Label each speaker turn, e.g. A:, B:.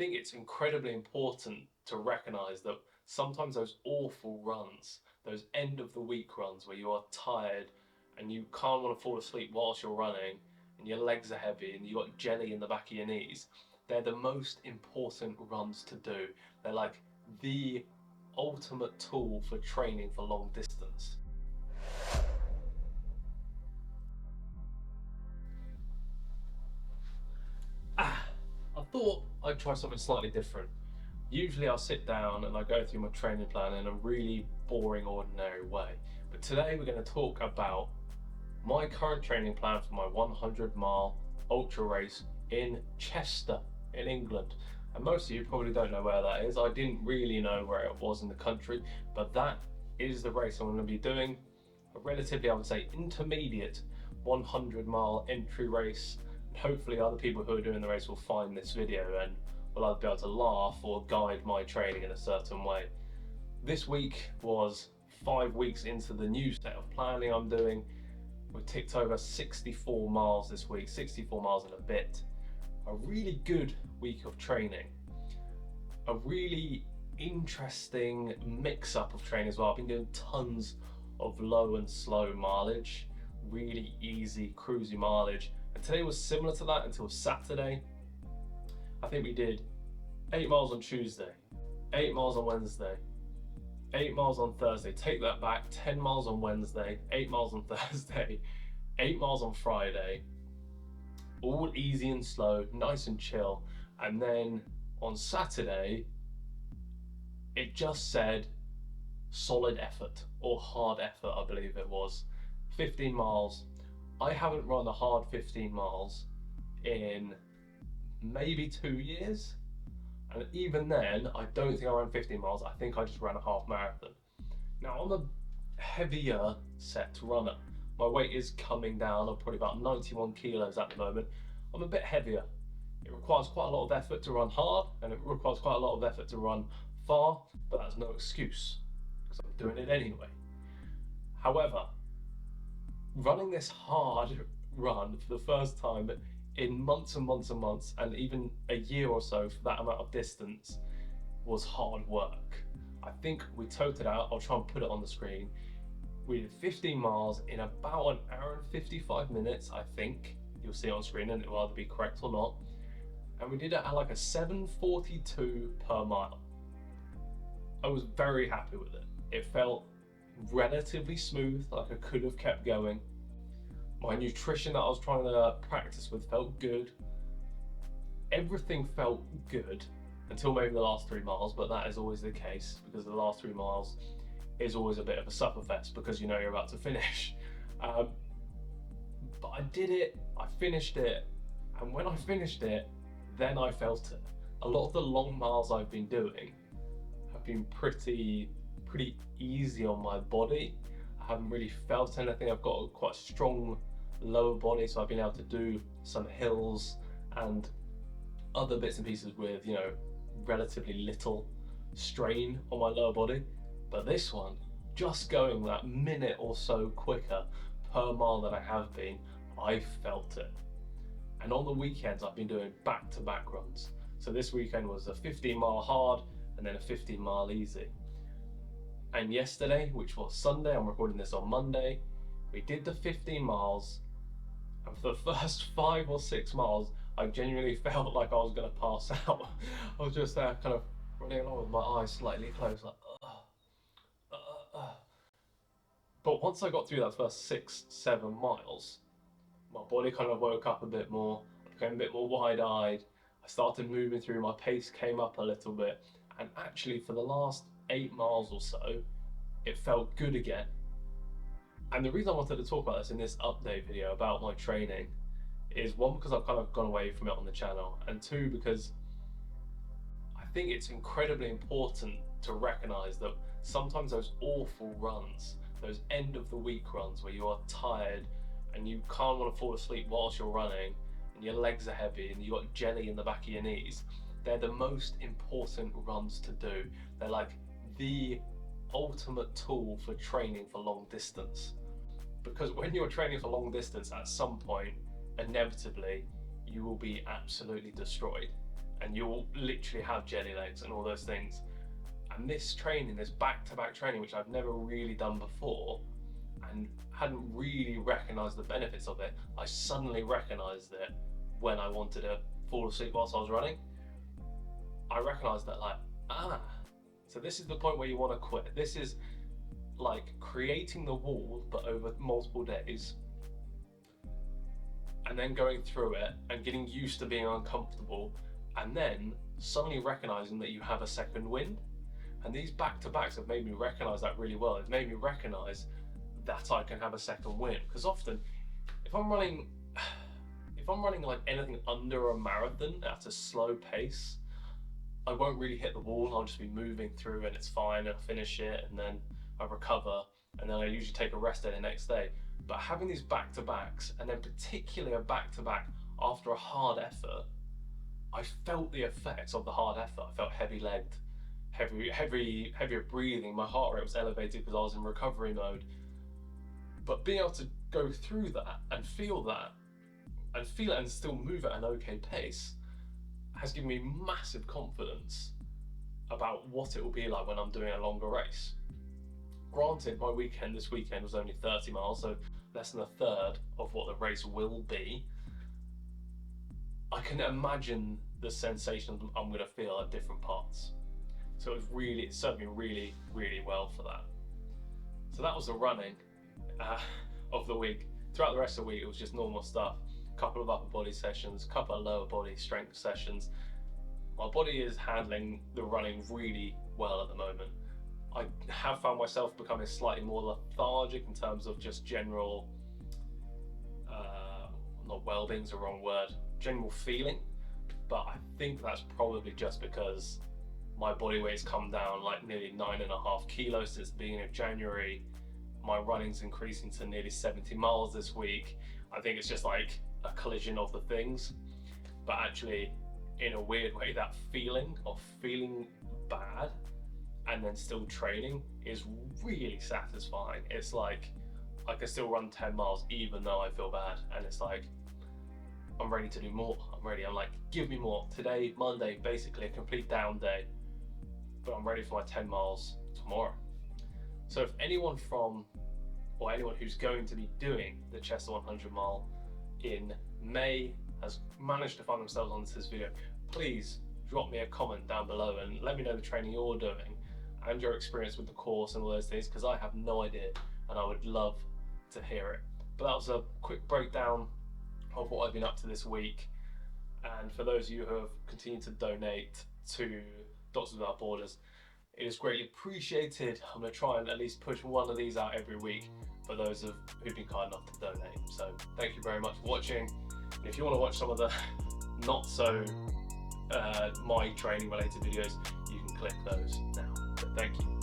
A: think it's incredibly important to recognize that sometimes those awful runs, those end of the week runs where you are tired and you can't want to fall asleep whilst you're running and your legs are heavy and you've got jelly in the back of your knees, they're the most important runs to do. They're like the ultimate tool for training for long distance. I thought I'd try something slightly different. Usually I'll sit down and I go through my training plan in a really boring, ordinary way. But today we're going to talk about my current training plan for my 100-mile ultra race in Chester in England. And most of you probably don't know where that is. I didn't really know where it was in the country, but that is the race I'm going to be doing. A relatively, I would say, intermediate 100-mile entry race. Hopefully other people who are doing the race will find this video and will either be able to laugh or guide my training in a certain way. This week was 5 weeks into the new set of planning I'm doing. We ticked over 64 miles this week, 64 miles and a bit. A really good week of training. A really interesting mix-up of training as well. I've been doing tons of low and slow mileage, really easy cruisy mileage. And today was similar to that until Saturday. I think we did 8 miles on Tuesday, 8 miles on Wednesday, 8 miles on Thursday, take that back, 10 miles on Wednesday, 8 miles on Thursday, 8 miles on Friday, all easy and slow, nice and chill. And then on Saturday, it just said solid effort or hard effort, I believe it was. 15 miles. I haven't run a hard 15 miles in maybe 2 years. And even then, I don't think I ran 15 miles. I think I just ran a half marathon. Now, I'm a heavier set runner. My weight is coming down. I'm probably about 91 kilos at the moment. I'm a bit heavier. It requires quite a lot of effort to run hard, and it requires quite a lot of effort to run far, but that's no excuse, because I'm doing it anyway. However, running this hard run for the first time in months and months and months, and even a year or so for that amount of distance, was hard work. I think we totaled out, I'll try and put it on the screen. We did 15 miles in about an hour and 55 minutes, I think. You'll see it on screen and it will either be correct or not. And we did it at like a 7:42 per mile. I was very happy with it. It felt relatively smooth, like I could have kept going. My nutrition that I was trying to practice with felt good. Everything felt good until maybe the last 3 miles, but that is always the case because the last 3 miles is always a bit of a sufferfest because you know you're about to finish. But I did it, I finished it, and when I finished it, then I felt it. A lot of the long miles I've been doing have been pretty easy on my body. I haven't really felt anything. I've got quite a strong lower body, so I've been able to do some hills and other bits and pieces with, you know, relatively little strain on my lower body. But this one, just going that minute or so quicker per mile than I have been, I felt it. And on the weekends, I've been doing back-to-back runs. So this weekend was a 15-mile hard and then a 15-mile easy. And yesterday, which was Sunday, I'm recording this on Monday, we did the 15 miles, and for the first 5 or 6 miles, I genuinely felt like I was going to pass out. I was just there kind of running along with my eyes slightly closed, like, But once I got through that first 6-7 miles, my body kind of woke up a bit more, I became a bit more wide-eyed, I started moving through, my pace came up a little bit, and actually for the last 8 miles or so, it felt good again. And the reason I wanted to talk about this in this update video about my training is, one, because I've kind of gone away from it on the channel, and two, because I think it's incredibly important to recognize that sometimes those awful runs, those end of the week runs where you are tired and you can't want to fall asleep whilst you're running and your legs are heavy and you've got jelly in the back of your knees, they're the most important runs to do. They're like the ultimate tool for training for long distance. Because when you're training for long distance, at some point, inevitably, you will be absolutely destroyed. and you'll literally have jelly legs and all those things. And this training, this back-to-back training, which I've never really done before and hadn't really recognized the benefits of it, I suddenly recognized it when I wanted to fall asleep whilst I was running. I recognized that, like, so this is the point where you want to quit. This is like creating the wall, but over multiple days, and then going through it and getting used to being uncomfortable, and then suddenly recognizing that you have a second wind. And these back-to-backs have made me recognize that really well. It's made me recognize that I can have a second wind. Because often, if I'm running like anything under a marathon at a slow pace, I won't really hit the wall. I'll just be moving through and it's fine, and I finish it, and then I recover, and then I usually take a rest day the next day. But having these back-to-backs, and then particularly a back-to-back after a hard effort, I felt the effects of the hard effort. I felt heavy-legged, heavier breathing. My heart rate was elevated because I was in recovery mode. But being able to go through that and feel it and still move at an okay pace has given me massive confidence about what it will be like when I'm doing a longer race. Granted, my weekend this weekend was only 30 miles, so less than a third of what the race will be. I can imagine the sensations I'm going to feel at different parts. So it served me really, really well for that. So that was the running of the week. Throughout the rest of the week, it was just normal stuff. A couple of upper body sessions, a couple of lower body strength sessions. My body is handling the running really well at the moment. I have found myself becoming slightly more lethargic in terms of just general, not well-being's the wrong word, general feeling. But I think that's probably just because my body weight's come down like nearly 9.5 kilos since the beginning of January. My running's increasing to nearly 70 miles this week. I think it's just like a collision of the things. But actually, in a weird way, that feeling of feeling bad and then still training is really satisfying. It's like I can still run 10 miles even though I feel bad, and it's like I'm ready to do more. I'm like, give me more. Today, Monday, basically a complete down day, but I'm ready for my 10 miles tomorrow. So if anyone who's going to be doing the Chester 100 mile in May has managed to find themselves onto this video, please drop me a comment down below and let me know the training you're doing and your experience with the course and all those things, because I have no idea and I would love to hear it. But that was a quick breakdown of what I've been up to this week. And for those of you who have continued to donate to Doctors Without Borders, it is greatly appreciated. I'm going to try and at least push one of these out every week for those who've been kind enough to donate. So thank you very much for watching. And if you want to watch some of the not so my training related videos, you can click those now. So thank you.